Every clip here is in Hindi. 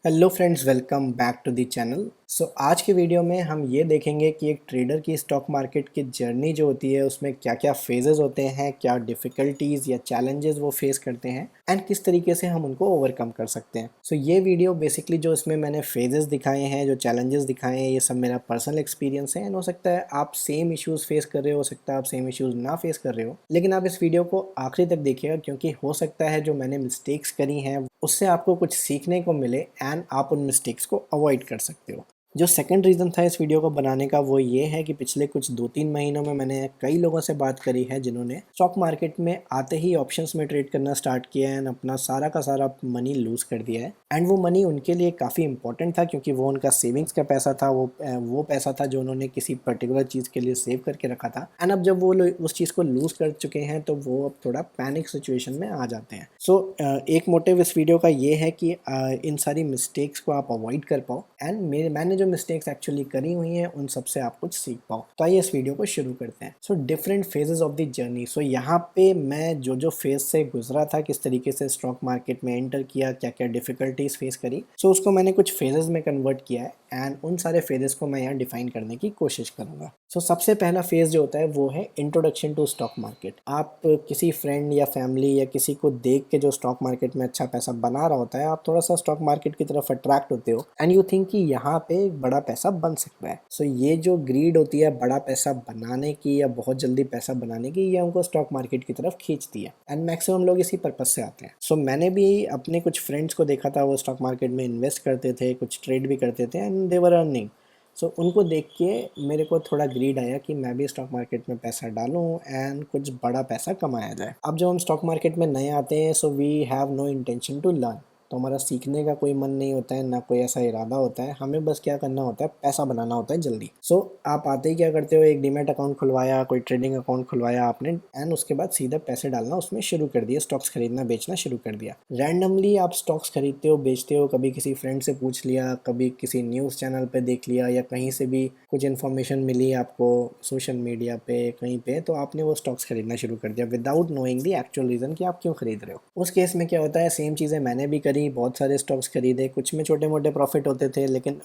Hello friends, welcome back to the channel. आज के वीडियो में हम ये देखेंगे कि एक ट्रेडर की स्टॉक मार्केट की जर्नी जो होती है उसमें क्या क्या फेजेस होते हैं, क्या डिफ़िकल्टीज़ या चैलेंजेस वो फेस करते हैं एंड किस तरीके से हम उनको ओवरकम कर सकते हैं। ये वीडियो बेसिकली जो इसमें मैंने फेजेस दिखाए हैं, जो चैलेंजेस दिखाए हैं, ये सब मेरा पर्सनल एक्सपीरियंस है एंड हो सकता है आप सेम इश्यूज़ फेस कर रहे हो सकता है आप सेम इश्यूज़ ना फेस कर रहे हो, लेकिन आप इस वीडियो को आखिरी तक देखिएगा क्योंकि हो सकता है जो मैंने मिस्टेक्स करी हैं उससे आपको कुछ सीखने को मिले एंड आप उन मिस्टेक्स को अवॉइड कर सकते हो। जो सेकंड रीज़न था इस वीडियो को बनाने का वो ये है कि पिछले कुछ 2-3 महीनों में मैंने कई लोगों से बात करी है जिन्होंने स्टॉक मार्केट में आते ही ऑप्शंस में ट्रेड करना स्टार्ट किया है एंड अपना सारा का सारा मनी लूज़ कर दिया है। एंड वो मनी उनके लिए काफ़ी इंपॉर्टेंट था क्योंकि वो उनका सेविंग्स का पैसा था, वो पैसा था जो उन्होंने किसी पर्टिकुलर चीज़ के लिए सेव करके रखा था। एंड अब जब वो उस चीज़ को लूज़ कर चुके हैं तो वो अब थोड़ा पैनिक सिचुएशन में आ जाते हैं। एक मोटिव इस वीडियो का ये है कि इन सारी मिस्टेक्स को आप अवॉइड कर पाओ एंड मैंने जो मिस्टेक्स एक्चुअली करी हुई हैं उन सब से आप कुछ सीख पाओ। तो आइए इस वीडियो को शुरू करते हैं। Different phases of the journey. यहाँ पे मैं जो फेज से गुजरा था, किस तरीके से स्टॉक मार्केट में एंटर किया, क्या क्या डिफिकल्टीज फेस करी, उसको मैंने कुछ फेजेस में कन्वर्ट किया है एंड उन सारे फेजेस को मैं यहाँ डिफाइन करने की कोशिश करूंगा। सबसे पहला फेज जो होता है वो है इंट्रोडक्शन टू स्टॉक मार्केट। आप किसी फ्रेंड या फैमिली या किसी को देख के जो स्टॉक मार्केट में अच्छा पैसा बना रहा होता है, आप थोड़ा सा स्टॉक मार्केट की तरफ अट्रैक्ट होते हो एंड यू थिंक कि यहाँ पे एक बड़ा पैसा बन सकता है। ये जो ग्रीड होती है बड़ा पैसा बनाने की या बहुत जल्दी पैसा बनाने की, ये हमको स्टॉक मार्केट की तरफ खींचती है एंड मैक्सिमम लोग इसी पर्पज से आते हैं। मैंने भी अपने कुछ फ्रेंड्स को देखा था, वो स्टॉक मार्केट में इन्वेस्ट करते थे, कुछ ट्रेड भी करते थे एंड दे वर अर्निंग। उनको देख के मेरे को थोड़ा ग्रीड आया कि मैं भी स्टॉक मार्केट में पैसा डालूं एंड कुछ बड़ा पैसा कमाया जाए। अब जब हम स्टॉक मार्केट में नए आते हैं we have no intention to learn. तो हमारा सीखने का कोई मन नहीं होता है, ना कोई ऐसा इरादा होता है, हमें बस क्या करना होता है, पैसा बनाना होता है जल्दी। आप आते ही क्या करते हो, एक डीमैट अकाउंट खुलवाया, कोई ट्रेडिंग अकाउंट खुलवाया आपने एंड उसके बाद सीधा पैसे डालना उसमें शुरू कर दिया, स्टॉक्स खरीदना बेचना शुरू कर दिया। रैंडमली आप स्टॉक्स खरीदते हो, बेचते हो, कभी किसी फ्रेंड से पूछ लिया, कभी किसी न्यूज़ चैनल पे देख लिया या कहीं से भी कुछ इन्फॉर्मेशन मिली आपको सोशल मीडिया पे कहीं पे, तो आपने वो स्टॉक्स खरीदना शुरू कर दिया without knowing the actual reason कि आप क्यों खरीद रहे हो। उस केस में क्या होता है, सेम चीज़ें मैंने भी करी, बहुत सारे स्टॉक्स खरीदे, कुछ में छोटे मोटे प्रॉफिट होते थे, लेकिन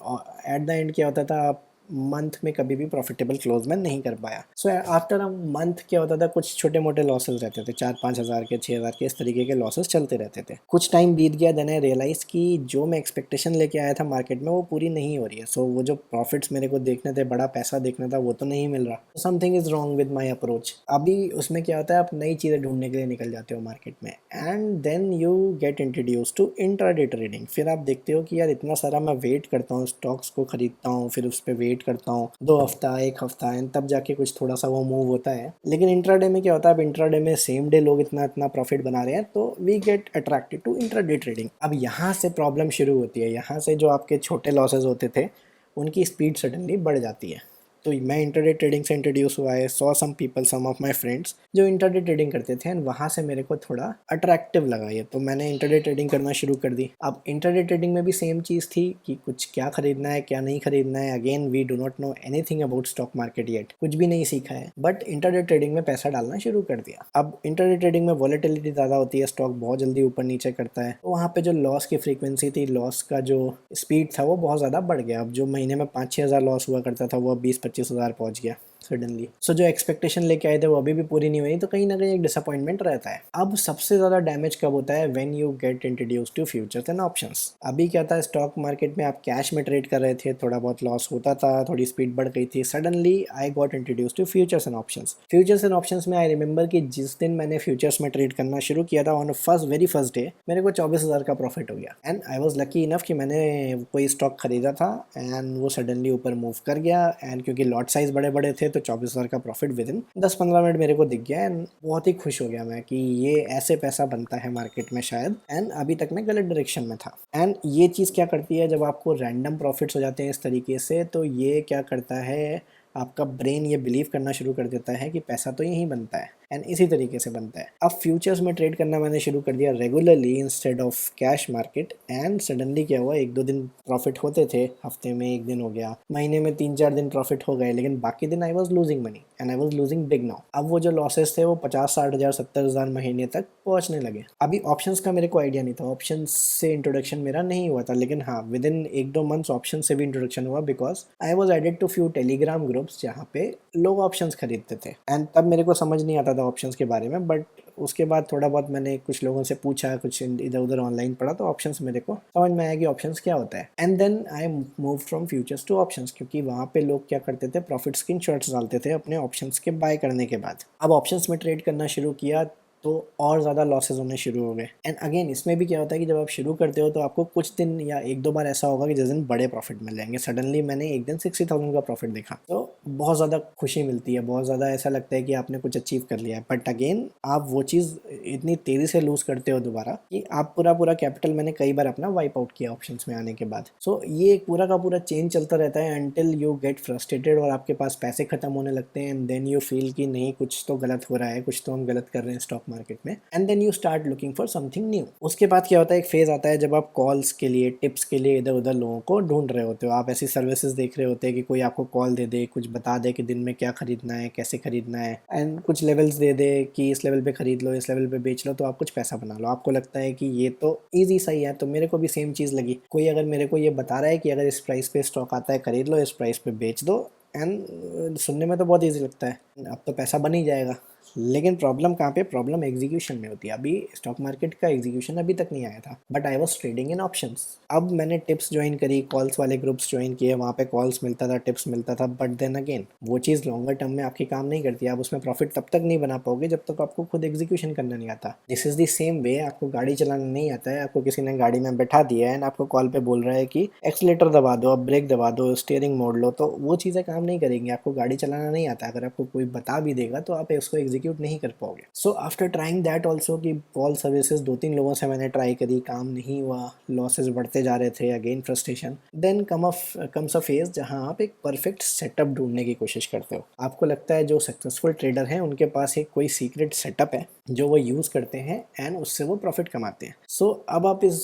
एट द एंड क्या होता था, आप मंथ में कभी भी प्रॉफिटेबल क्लोज में नहीं कर पाया। आफ्टर अ मंथ क्या होता था, कुछ छोटे मोटे लॉसेस रहते थे, 4-5 हज़ार के, 6 हज़ार के, इस तरीके के लॉसेस चलते रहते थे। कुछ टाइम बीत गया, देन आई रियलाइज कि जो मैं एक्सपेक्टेशन लेके आया था मार्केट में वो पूरी नहीं हो रही है। वो जो प्रॉफिट्स मेरे को देखने थे, बड़ा पैसा देखना था, वो तो नहीं मिल रहा। Something is wrong with my approach. अभी उसमें क्या होता है, आप नई चीज़ें ढूंढने के लिए निकल जाते हो मार्केट में and then you get introduce to intraday trading. फिर आप देखते हो कि यार इतना सारा मैं वेट करता हूँ, स्टॉक्स को खरीदता हूँ, फिर उस पर वेट करता हूँ 2 हफ्ता 1 हफ्ता एंड तब जाके कुछ थोड़ा सा वो मूव होता है। लेकिन इंट्राडे में क्या होता है, अब इंट्राडे में सेम डे लोग इतना इतना प्रॉफिट बना रहे हैं तो we get attracted to intraday trading. अब यहाँ से प्रॉब्लम शुरू होती है, यहाँ से जो आपके छोटे लॉसेज होते थे उनकी स्पीड सडनली बढ़ जाती है। तो मैं इंटरडे ट्रेडिंग से इंट्रोड्यूस हुआ है, saw some people, some of my friends जो इंटरडे ट्रेडिंग करते थे एंड वहाँ से मेरे को थोड़ा अट्रैक्टिव लगा ये, तो मैंने इंटरडे ट्रेडिंग करना शुरू कर दी। अब इंटरडे ट्रेडिंग में भी सेम चीज़ थी कि कुछ क्या खरीदना है क्या नहीं खरीदना है। Again we do not know anything about stock market yet, कुछ भी नहीं सीखा है, बट इंटरडे ट्रेडिंग में पैसा डालना शुरू कर दिया। अब इंटरडे ट्रेडिंग में वॉलेटिलिटी ज़्यादा होती है, स्टॉक बहुत जल्दी ऊपर नीचे करता है, तो वहाँ पे जो लॉस की फ्रीक्वेंसी थी, लॉस का जो स्पीड था वो बहुत ज़्यादा बढ़ गया। अब जो महीने में 5-6 हज़ार लॉस हुआ करता था वो 20-25 हज़ार पहुँच गया सडनली। जो एक्सपेक्टेशन लेके आए थे वो अभी भी पूरी नहीं हुई, तो कहीं ना कहीं एक डिसअपॉइंटमेंट रहता है। अब सबसे ज़्यादा डैमेज कब होता है, when you get introduce to futures and options. अभी क्या था, स्टॉक मार्केट में आप कैश में ट्रेड कर रहे थे, थोड़ा बहुत लॉस होता था, थोड़ी स्पीड बढ़ गई थी, suddenly I got introduce to futures and options. Futures and options में आई रिमेंबर कि जिस दिन मैंने फ्यूचर्स में ट्रेड करना शुरू किया था, ऑन वेरी फर्स्ट डे मेरे को 24 हज़ार का प्रॉफिट हो गया and I was lucky enough कि मैंने कोई स्टॉक खरीदा था एंड वो सडनली ऊपर मूव कर गया एंड क्योंकि लॉट साइज बड़े बड़े थे तो 24 हज़ार का प्रॉफिट विद इन 10-15 मिनट मेरे को दिख गया एंड बहुत ही खुश हो गया मैं कि ये ऐसे पैसा बनता है मार्केट में शायद। एंड अभी तक मैं गलत डायरेक्शन में था। एंड ये चीज़ क्या करती है, जब आपको रैंडम प्रॉफिट्स हो जाते हैं इस तरीके से, तो ये क्या करता है, आपका ब्रेन ये बिलीव करना शुरू कर देता है कि पैसा तो यहीं बनता है एंड इसी तरीके से बनता है। अब फ्यूचर्स में ट्रेड करना मैंने शुरू कर दिया regularly instead of cash market and suddenly क्या हुआ, 1-2 दिन प्रॉफिट होते थे, हफ्ते में 1 दिन हो गया, महीने में 3-4 दिन प्रॉफिट हो गए, लेकिन बाकी दिन I was losing money and I was losing big now. अब वो जो लॉसेस थे वो 50-60 हज़ार 70 हज़ार महीने तक पहुंचने लगे। अभी ऑप्शंस का मेरे को आइडिया नहीं था, ऑप्शंस से इंट्रोडक्शन मेरा नहीं हुआ था, लेकिन हाँ विद इन 1-2 मंथ्स ऑप्शन से भी इंट्रोडक्शन हुआ because I was added to few Telegram groups जहाँ पे लोग ऑप्शंस खरीदते थे। एंड तब मेरे को समझ नहीं आता था ऑप्शंस के बारे में, बट उसके बाद थोड़ा बहुत मैंने कुछ लोगों से पूछा, कुछ इधर उधर ऑनलाइन पढ़ा, तो ऑप्शंस मेरे को समझ में आया कि ऑप्शंस क्या होता है। And then I move from futures to options, क्योंकि वहाँ पे लोग क्या करते थे, प्रॉफिट स्क्रीनशॉट्स डालते थे अपने ऑप्शंस के बाय करने के बाद। अब ऑप्शंस में ट्रेड करना शुरू किया तो और ज़्यादा लॉसेज होने शुरू हो गए। एंड अगेन इसमें भी क्या होता है कि जब आप शुरू करते हो तो आपको कुछ दिन या 1-2 बार ऐसा होगा कि जिस दिन बड़े प्रॉफिट मिल जाएंगे। सडनली मैंने एक दिन 60,000 का प्रॉफिट देखा तो बहुत ज़्यादा खुशी मिलती है, बहुत ज़्यादा ऐसा लगता है कि आपने कुछ अचीव कर लिया है। बट अगेन आप वो चीज़ इतनी तेज़ी से लूज़ करते हो दोबारा कि आप पूरा कैपिटल मैंने कई बार अपना वाइप आउट किया ऑप्शंस में आने के बाद। सो ये एक पूरा का पूरा चेन चलता रहता है अंटिल यू गेट फ्रस्ट्रेटेड और आपके पास पैसे खत्म होने लगते हैं। एंड देन यू फील कि नहीं, कुछ तो गलत हो रहा है, कुछ तो हम गलत कर रहे हैं स्टॉक मार्केट में। And then you start looking for something new. उसके बाद क्या होता है, एक फेज आता है जब आप कॉल्स के लिए, टिप्स के लिए इधर उधर लोगों को ढूंढ रहे होते हो। आप ऐसी सर्विसेज देख रहे होते हैं कि कोई आपको कॉल दे दे, कुछ बता दे कि दिन में क्या खरीदना है, कैसे खरीदना है, एंड कुछ लेवल्स दे दे कि इस लेवल पे खरीद लो, इस लेवल पे बेच लो, तो आप कुछ पैसा बना लो। आपको लगता है कि ये तो ईजी सही है, तो मेरे को भी सेम चीज़ लगी। कोई अगर मेरे को ये बता रहा है कि अगर इस प्राइस पे स्टॉक आता है खरीद लो, इस प्राइस पे बेच दो, एंड सुनने में तो बहुत ईजी लगता है, अब तो पैसा बन ही जाएगा। लेकिन प्रॉब्लम कहाँ पे, प्रॉब्लम एग्जीक्यूशन में होती है। अभी स्टॉक मार्केट का एग्जीक्यूशन अभी तक नहीं आया था, but I was trading in options. अब मैंने टिप्स ज्वाइन करी, कॉल्स वाले ग्रुप्स ज्वाइन किए, वहाँ पे कॉल्स मिलता था, टिप्स मिलता था, बट देन अगेन वो चीज़ लॉन्गर टर्म में आपकी काम नहीं करती। आप उसमें प्रॉफिट तब तक नहीं बना पाओगे जब तक आपको खुद एग्जीक्यूशन करना नहीं आता। This is the same way, आपको गाड़ी चलाना नहीं आता है, आपको किसी ने गाड़ी में बैठा दिया है एंड आपको कॉल पे बोल रहा है कि एक्सीलेटर दबा दो, अब ब्रेक दबा दो, स्टीयरिंग मोड़ लो, तो वो चीज़ें काम नहीं करेंगी। आपको गाड़ी चलाना नहीं आता, अगर आपको कोई बता भी देगा तो आप उसको एग्जीक्यूट नहीं कर पाओगे। So after trying that also कि कॉल सर्विसेज 2-3 लोगों से मैंने ट्राई करी, काम नहीं हुआ, लॉसेज बढ़ते जा रहे थे, again frustration. Then comes a phase जहाँ आप एक परफेक्ट सेटअप ढूंढने की कोशिश करते हो। आपको लगता है जो सक्सेसफुल ट्रेडर हैं उनके पास एक कोई सीक्रेट सेटअप है जो वो यूज़ करते हैं एंड उससे वो प्रॉफिट कमाते हैं। सो अब आप इस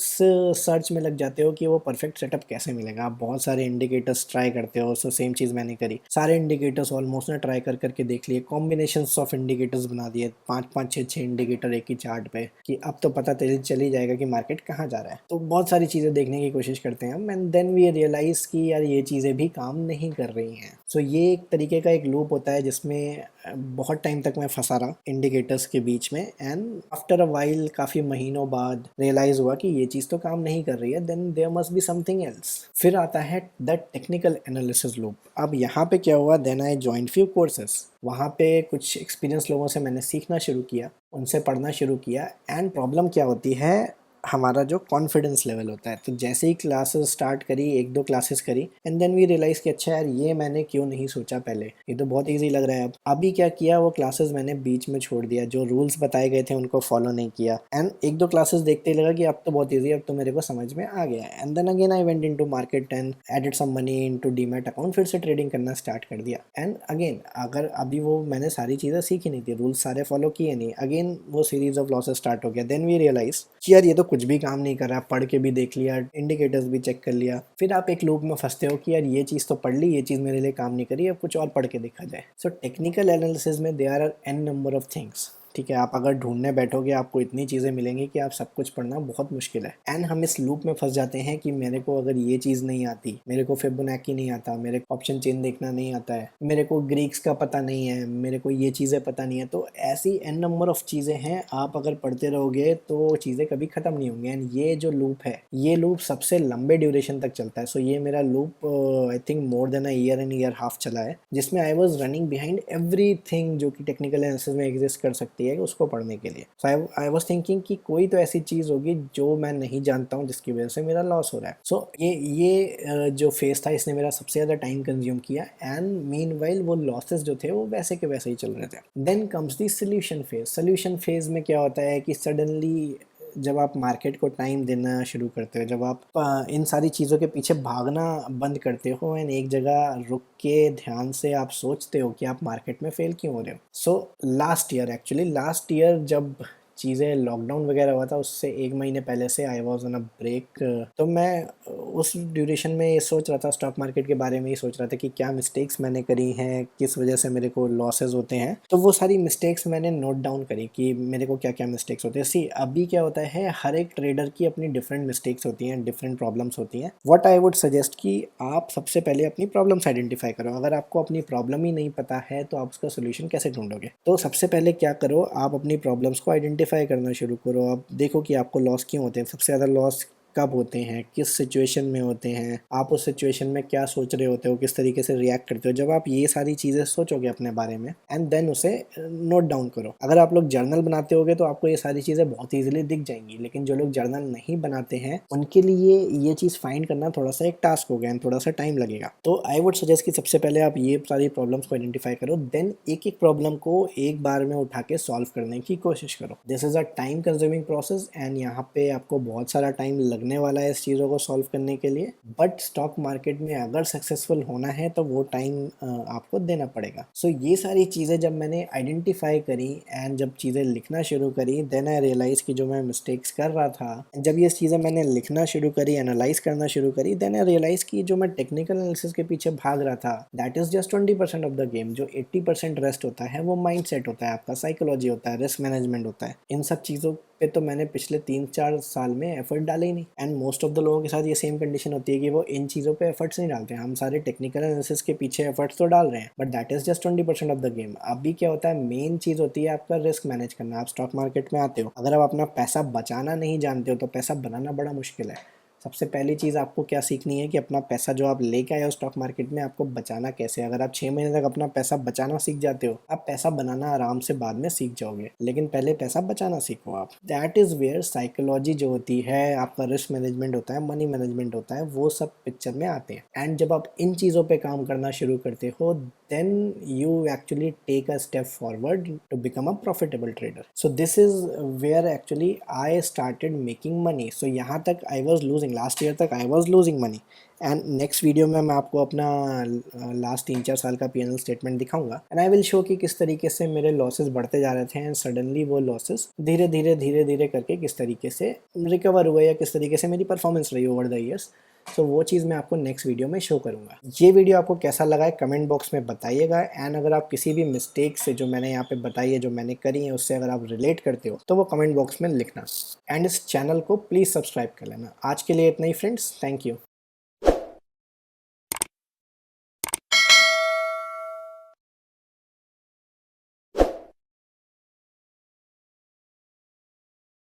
सर्च में लग जाते हो कि वो परफेक्ट सेटअप कैसे मिलेगा। आप बहुत सारे इंडिकेटर्स ट्राई करते हो। सो सेम चीज़ मैंने करी, सारे इंडिकेटर्स ऑलमोस्ट ना ट्राई करके देख लिए, कॉम्बिनेशंस ऑफ इंडिकेटर्स बना दिए, 5-5 6-6 इंडिकेटर एक ही चार्ट पे, कि अब तो पता चल ही जाएगा कि मार्केट कहाँ जा रहा है। तो बहुत सारी चीज़ें देखने की कोशिश करते हैं हम, एंड देन वी रियलाइज कि यार ये चीज़ें भी काम नहीं कर रही हैं। सो ये एक तरीके का एक लूप होता है जिसमें बहुत टाइम तक मैं फंसा रहा इंडिकेटर्स के बीच में, एंड आफ्टर अ वाइल काफ़ी महीनों बाद रियलाइज़ हुआ कि ये चीज़ तो काम नहीं कर रही है, then there must be something else. फिर आता है द टेक्निकल एनालिसिस लूप। अब यहाँ पे क्या हुआ, then I join few courses. वहाँ पे कुछ एक्सपीरियंस लोगों से मैंने सीखना शुरू किया, उनसे पढ़ना शुरू किया। एंड प्रॉब्लम क्या होती है, हमारा जो कॉन्फिडेंस लेवल होता है, तो जैसे ही क्लासेस स्टार्ट करी, 1-2 क्लासेस करी, एंड देन वी रियलाइज़ कि अच्छा यार ये मैंने क्यों नहीं सोचा पहले, ये तो बहुत इजी लग रहा है। अब अभी क्या किया, वो क्लासेस मैंने बीच में छोड़ दिया, जो रूल्स बताए गए थे उनको फॉलो नहीं किया। एंड 1-2 क्लासेस देखते ही लगा कि अब तो बहुत ईजी, अब तो मेरे को समझ में आ गया है। And then again I went into market and added some money into demat account, फिर से ट्रेडिंग करना स्टार्ट कर दिया। एंड अगेन अगर अभी वो मैंने सारी चीज़ें सीखी नहीं थी, रूल्स सारे फॉलो किए नहीं, अगेन वो सीरीज ऑफ लॉसेस स्टार्ट हो गया। देन वी रियलाइज कि यार ये तो कुछ भी काम नहीं कर रहा, पढ़ के भी देख लिया, इंडिकेटर्स भी चेक कर लिया, फिर आप एक लूप में फंसते हो कि यार ये चीज़ तो पढ़ ली, ये चीज़ मेरे लिए काम नहीं करी, अब कुछ और पढ़ के देखा जाए। सो टेक्निकल एनालिसिस में there are n number of things. ठीक है, आप अगर ढूंढने बैठोगे आपको इतनी चीज़ें मिलेंगी कि आप सब कुछ पढ़ना बहुत मुश्किल है। एंड हम इस लूप में फंस जाते हैं कि मेरे को अगर ये चीज़ नहीं आती, मेरे को फिबोनाची नहीं आता, मेरे को ऑप्शन चेन देखना नहीं आता है, मेरे को ग्रीक्स का पता नहीं है, मेरे को ये चीज़ें पता नहीं है, तो ऐसी एन नंबर ऑफ चीज़ें हैं, आप अगर पढ़ते रहोगे तो चीज़ें कभी ख़त्म नहीं होंगी। एंड ये जो लूप है, ये लूप सबसे लंबे ड्यूरेशन तक चलता है। सो ये मेरा loop I think more than a year and year half चला है, जिसमें I was running behind every thing जो कि टेक्निकल एनालिसिस में एग्जिस्ट कर सकती है उसको पढ़ने के लिए। सो आई वाज थिंकिंग कि कोई तो ऐसी चीज़ होगी जो मैं नहीं जानता हूँ जिसकी वजह से मेरा लॉस हो रहा है। सो ये जो फेस था इसने मेरा सबसे ज़्यादा टाइम कंज्यूम किया, एंड मीनवाइल वो लॉसेस जो थे वो वैसे के वैसे ही चल रहे थे। Then comes the solution phase. Solution phase में क्या होता है कि सडनली जब आप मार्केट को टाइम देना शुरू करते हो, जब आप इन सारी चीज़ों के पीछे भागना बंद करते हो एंड एक जगह रुक के ध्यान से आप सोचते हो कि आप मार्केट में फेल क्यों हो रहे हो। सो लास्ट ईयर जब चीज़ें लॉकडाउन वगैरह हुआ था उससे 1 महीने पहले से I was on a break. तो मैं उस ड्यूरेशन में ये सोच रहा था, स्टॉक मार्केट के बारे में ही सोच रहा था कि क्या मिस्टेक्स मैंने करी हैं, किस वजह से मेरे को लॉसेस होते हैं। तो वो सारी मिस्टेक्स मैंने नोट डाउन करी कि मेरे को क्या क्या मिस्टेक्स होते हैं। सी अभी क्या होता है, हर एक ट्रेडर की अपनी डिफरेंट मिस्टेक्स होती हैं, डिफरेंट प्रॉब्लम्स होती हैं। व्हाट आई वुड सजेस्ट कि आप सबसे पहले अपनी प्रॉब्लम्स आइडेंटिफाई करो। अगर आपको अपनी प्रॉब्लम ही नहीं पता है तो आप उसका सोल्यूशन कैसे ढूंढोगे? तो सबसे पहले क्या करो, आप अपनी प्रॉब्लम्स को आइडेंटिफाई करना शुरू करो। आप देखो कि आपको लॉस क्यों होते हैं, सबसे ज़्यादा लॉस कब होते हैं, किस सिचुएशन में होते हैं, आप उस सिचुएशन में क्या सोच रहे होते हो, किस तरीके से रिएक्ट करते हो। जब आप ये सारी चीज़ें सोचोगे अपने बारे में एंड देन उसे नोट डाउन करो। अगर आप लोग जर्नल बनाते होगे तो आपको ये सारी चीज़ें बहुत ईजिली दिख जाएंगी, लेकिन जो लोग जर्नल नहीं बनाते हैं उनके लिए ये चीज़ फाइंड करना थोड़ा सा एक टास्क हो गया एंड थोड़ा सा टाइम लगेगा। तो आई वुड सजेस्ट कि सबसे पहले आप ये सारी प्रॉब्लम्स को आइडेंटिफाई करो, देन एक एक प्रॉब्लम को एक बार में उठा के सॉल्व करने की कोशिश करो। This is a time consuming process and यहाँ पे आपको बहुत सारा टाइम लगने वाला है इस चीज़ों को सॉल्व करने के लिए। बट स्टॉक मार्केट में अगर सक्सेसफुल होना है तो वो टाइम आपको देना पड़ेगा। सो ये सारी चीज़ें जब मैंने आइडेंटिफाई करी एंड जब चीज़ें लिखना शुरू करी, देन आई रियलाइज कि जो मैं मिस्टेक्स कर रहा था, जब ये चीज़ें मैंने लिखना शुरू करी, एनालाइज करना शुरू करी, देन आई रियलाइज कि जो मैं टेक्निकल एनालिसिस के पीछे भाग रहा था that is just 20% of the game. जो 80% रेस्ट होता है वो माइंड सेट होता है, आपका साइकोलॉजी होता है, रिस्क मैनेजमेंट होता है। इन सब चीज़ों पे तो मैंने पिछले 3-4 साल में एफर्ट डाले ही नहीं। एंड मोस्ट ऑफ द लोगों के साथ ये सेम कंडीशन होती है कि वो इन चीज़ों पे एफर्ट्स नहीं डालते हैं। हम सारे टेक्निकल एनालिसिस के पीछे एफर्ट्स तो डाल रहे हैं, but that is just 20% of the game. अभी क्या होता है, मेन चीज़ होती है आपका रिस्क मैनेज करना। आप स्टॉक मार्केट में आते हो, अगर आप अपना पैसा बचाना नहीं जानते हो तो पैसा बनाना बड़ा मुश्किल है। सबसे पहली चीज़ आपको क्या सीखनी है कि अपना पैसा जो आप लेके आए हो स्टॉक मार्केट में, आपको बचाना कैसे है। अगर आप 6 महीने तक अपना पैसा बचाना सीख जाते हो, आप पैसा बनाना आराम से बाद में सीख जाओगे, लेकिन पहले पैसा बचाना सीखो आप। दैट इज़ वेयर साइकोलॉजी जो होती है, आपका रिस्क मैनेजमेंट होता है, मनी मैनेजमेंट होता है, वो सब पिक्चर में आते हैं। एंड जब आप इन चीज़ों पे काम करना शुरू करते हो, then you actually take a step forward to become a profitable trader. So this is where actually I started making money. So यहाँ तक I was losing, last year तक I was losing money. And next video में मैं आपको अपना लास्ट 3-4 साल का P&L स्टेटमेंट दिखाऊंगा एंड आई विल शो कि किस तरीके से मेरे लॉसेस बढ़ते जा रहे थे एंड सडनली वो लॉसेस धीरे धीरे करके किस तरीके से रिकवर हुए या किस तरीके से मेरी परफॉर्मेंस रही ओवर द ईयर्स। सो वो चीज़ मैं आपको नेक्स्ट वीडियो में शो करूंगा। ये वीडियो आपको कैसा लगा है कमेंट बॉक्स में बताइएगा। एंड अगर आप किसी भी मिस्टेक से जो मैंने यहाँ पे बताई है, जो मैंने करी है, उससे अगर आप रिलेट करते हो तो वो कमेंट बॉक्स में लिखना। एंड इस चैनल को प्लीज़ सब्सक्राइब कर लेना। आज के लिए इतना ही फ्रेंड्स, थैंक यू।